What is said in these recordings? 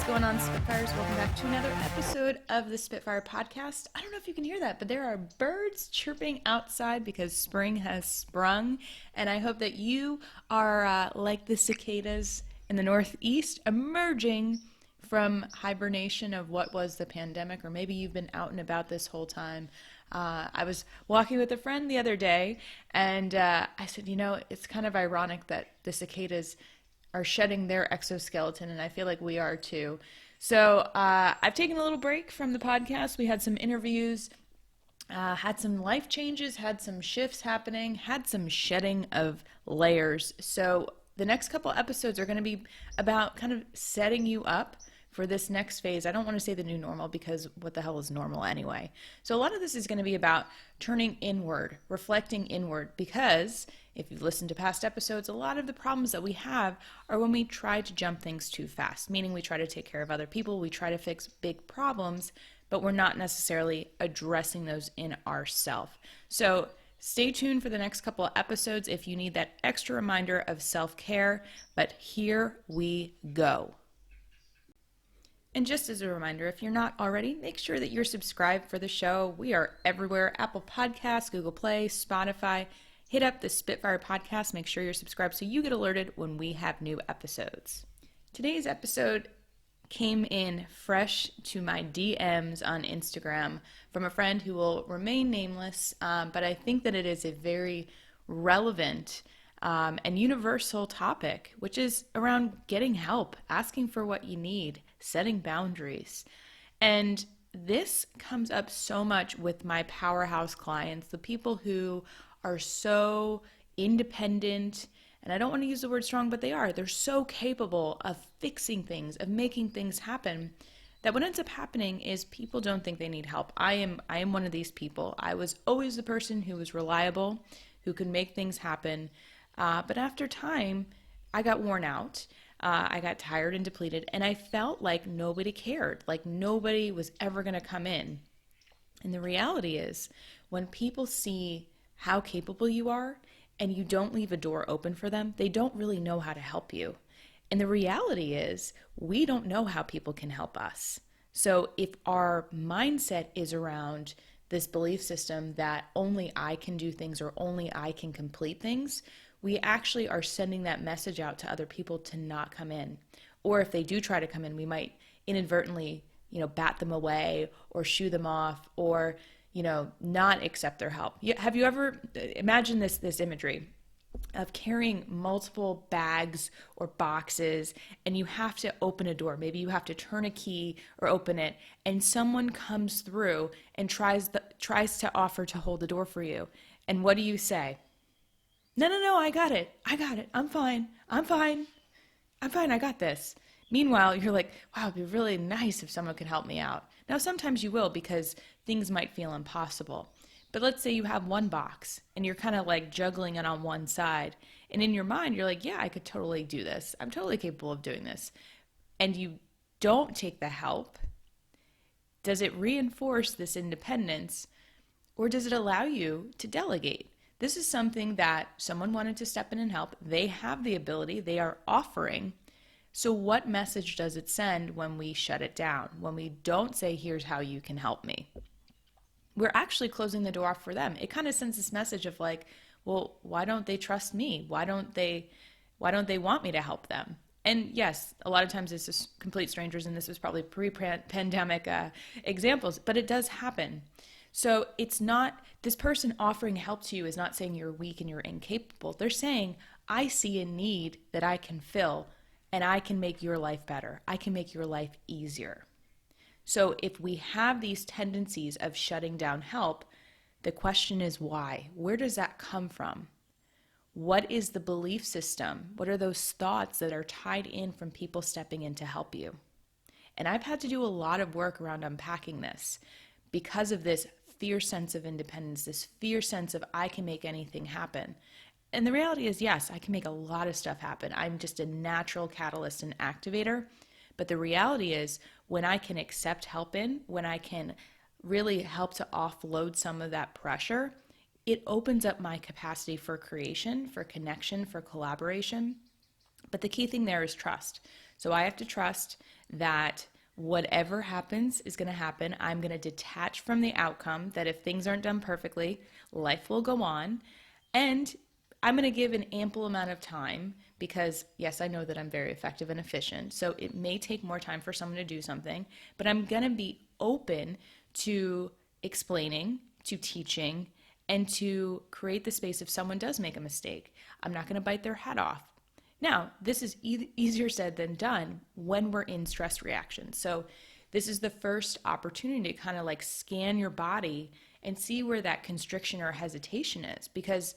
What's going on, Spitfires? Welcome back to another episode of the Spitfire Podcast. I don't know if you can hear that, but there are birds chirping outside because spring has sprung, and I hope that you are like the cicadas in the Northeast, emerging from hibernation of what was the pandemic, or maybe you've been out and about this whole time. I was walking with a friend the other day, and I said, it's kind of ironic that the cicadas are shedding their exoskeleton, and I feel like we are too. So I've taken a little break from the podcast. We had some interviews, had some life changes, had some shifts happening, had some shedding of layers. So the next couple episodes are going to be about kind of setting you up for this next phase. I don't want to say the new normal because what the hell is normal anyway? So a lot of this is going to be about turning inward, reflecting inward, because if you've listened to past episodes, a lot of the problems that we have are when we try to jump things too fast, meaning we try to take care of other people, we try to fix big problems, but we're not necessarily addressing those in ourselves. So stay tuned for the next couple of episodes if you need that extra reminder of self-care, but here we go. And just as a reminder, if you're not already, make sure that you're subscribed for the show. We are everywhere: Apple Podcasts, Google Play, Spotify. Hit up the Spitfire Podcast. Make sure you're subscribed so you get alerted when we have new episodes. Today's episode came in fresh to my DMs on Instagram from a friend who will remain nameless, but I think that it is a very relevant and universal topic, which is around getting help, asking for what you need, setting boundaries. And this comes up so much with my powerhouse clients, the people who are so independent, and I don't want to use the word strong, but they are. They're so capable of fixing things, of making things happen, that what ends up happening is people don't think they need help. I am one of these people. I was always the person who was reliable, who could make things happen. But after time, I got worn out. I got tired and depleted, and I felt like nobody cared, like nobody was ever going to come in. And the reality is, when people see how capable you are and you don't leave a door open for them, they don't really know how to help you. And the reality is, we don't know how people can help us. So if our mindset is around this belief system that only I can do things or only I can complete things, we actually are sending that message out to other people to not come in. Or if they do try to come in, we might inadvertently, bat them away or shoo them off or, not accept their help. Have you ever imagined this imagery of carrying multiple bags or boxes, and you have to open a door? Maybe you have to turn a key or open it, and someone comes through and tries to offer to hold the door for you. And what do you say? No, I got it. I'm fine. I got this. Meanwhile, you're like, wow, it'd be really nice if someone could help me out. Now, sometimes you will, because things might feel impossible. But let's say you have one box and you're kind of like juggling it on one side. And in your mind, you're like, yeah, I could totally do this. I'm totally capable of doing this. And you don't take the help. Does it reinforce this independence, or does it allow you to delegate? This is something that someone wanted to step in and help. They have the ability, they are offering. So what message does it send when we shut it down? When we don't say, here's how you can help me? We're actually closing the door off for them. It kind of sends this message of like, well, why don't they trust me? Why don't they want me to help them? And yes, a lot of times it's just complete strangers, and this was probably pre-pandemic examples, but it does happen. So it's not, this person offering help to you is not saying you're weak and you're incapable. They're saying, I see a need that I can fill, and I can make your life better. I can make your life easier. So if we have these tendencies of shutting down help, the question is why? Where does that come from? What is the belief system? What are those thoughts that are tied in from people stepping in to help you? And I've had to do a lot of work around unpacking this because of this fierce sense of independence, this fierce sense of I can make anything happen. And the reality is, yes, I can make a lot of stuff happen. I'm just a natural catalyst and activator. But the reality is, when I can accept help in, when I can really help to offload some of that pressure, it opens up my capacity for creation, for connection, for collaboration. But the key thing there is trust. So I have to trust that whatever happens is going to happen. I'm going to detach from the outcome, that if things aren't done perfectly, life will go on. And I'm going to give an ample amount of time because, yes, I know that I'm very effective and efficient. So it may take more time for someone to do something, but I'm going to be open to explaining, to teaching, and to create the space if someone does make a mistake. I'm not going to bite their head off. Now, this is easier said than done when we're in stress reactions. So this is the first opportunity to kind of like scan your body and see where that constriction or hesitation is. Because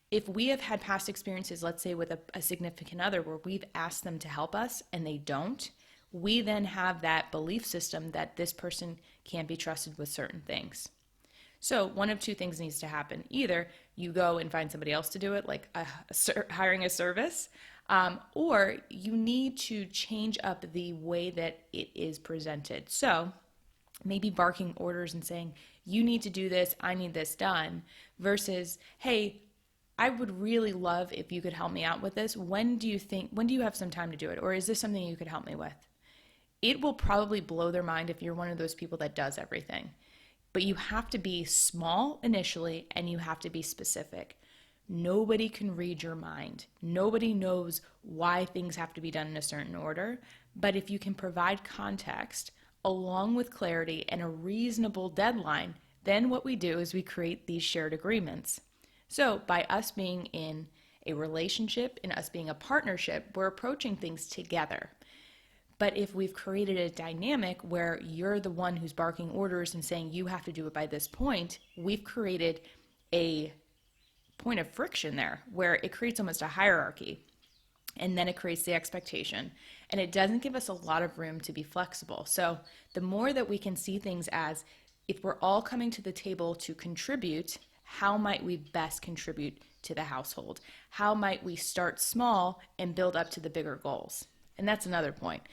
if we have had past experiences, let's say with a significant other, where we've asked them to help us and they don't, we then have that belief system that this person can't be trusted with certain things. So one of two things needs to happen. Either you go and find somebody else to do it, like hiring a service, or you need to change up the way that it is presented. So maybe barking orders and saying, you need to do this, I need this done, versus, hey, I would really love if you could help me out with this. When do you have some time to do it? Or is this something you could help me with? It will probably blow their mind if you're one of those people that does everything. But you have to be small initially and you have to be specific. Nobody can read your mind. Nobody knows why things have to be done in a certain order. But if you can provide context along with clarity and a reasonable deadline, then what we do is we create these shared agreements. So by us being in a relationship, in us being a partnership, we're approaching things together. But if we've created a dynamic where you're the one who's barking orders and saying you have to do it by this point, we've created a point of friction there where it creates almost a hierarchy. And then it creates the expectation. And it doesn't give us a lot of room to be flexible. So the more that we can see things as, if we're all coming to the table to contribute, how might we best contribute to the household? How might we start small and build up to the bigger goals? And that's another point.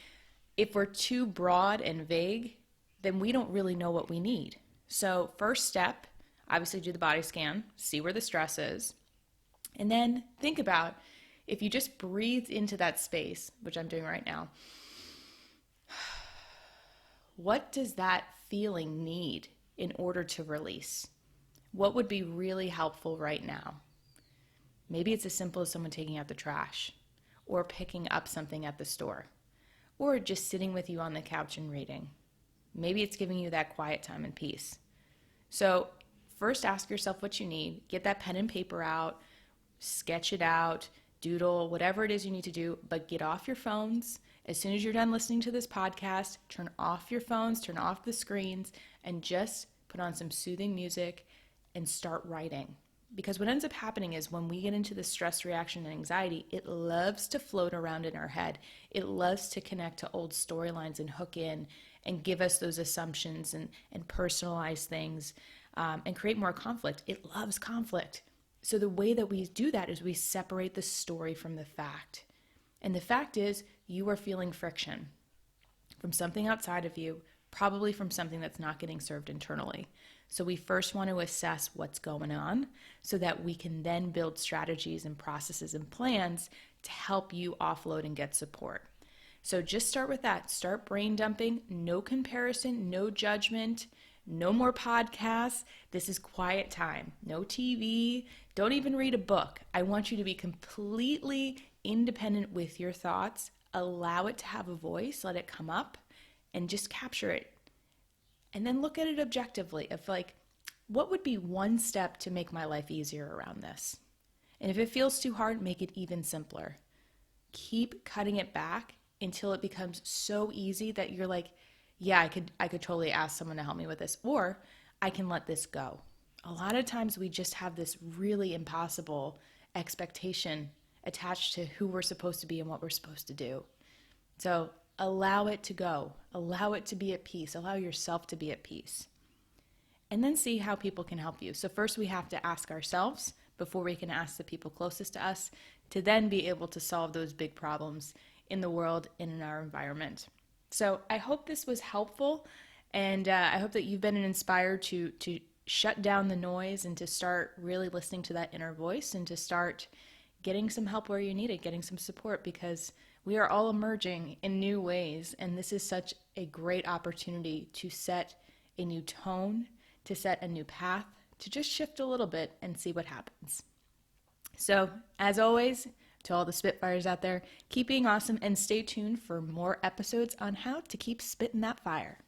If we're too broad and vague, then we don't really know what we need. So first step, obviously do the body scan, see where the stress is, and then think about if you just breathe into that space, which I'm doing right now, what does that feeling need in order to release? What would be really helpful right now? Maybe it's as simple as someone taking out the trash or picking up something at the store or just sitting with you on the couch and reading. Maybe it's giving you that quiet time and peace. So first ask yourself what you need, get that pen and paper out, sketch it out, doodle, whatever it is you need to do, but get off your phones. As soon as you're done listening to this podcast, turn off your phones, turn off the screens, and just put on some soothing music and start writing. Because what ends up happening is when we get into the stress reaction and anxiety, it loves to float around in our head. It loves to connect to old storylines and hook in and give us those assumptions and personalize things and create more conflict. It loves conflict. So the way that we do that is we separate the story from the fact. And the fact is you are feeling friction from something outside of you, probably from something that's not getting served internally. So we first want to assess what's going on so that we can then build strategies and processes and plans to help you offload and get support. So just start with that. Start brain dumping. No comparison, no judgment, no more podcasts. This is quiet time. No TV. Don't even read a book. I want you to be completely independent with your thoughts. Allow it to have a voice. Let it come up and just capture it. And then look at it objectively of like, what would be one step to make my life easier around this? And if it feels too hard, make it even simpler. Keep cutting it back until it becomes so easy that you're like, yeah, I could totally ask someone to help me with this, or I can let this go. A lot of times we just have this really impossible expectation attached to who we're supposed to be and what we're supposed to do. So allow it to go. Allow it to be at peace. Allow yourself to be at peace. And then see how people can help you. So first we have to ask ourselves before we can ask the people closest to us to then be able to solve those big problems in the world and in our environment. So I hope this was helpful, and I hope that you've been inspired to shut down the noise and to start really listening to that inner voice and to start getting some help where you need it, getting some support, because we are all emerging in new ways. And this is such a great opportunity to set a new tone, to set a new path, to just shift a little bit and see what happens. So, as always, to all the Spitfires out there, keep being awesome and stay tuned for more episodes on how to keep spitting that fire.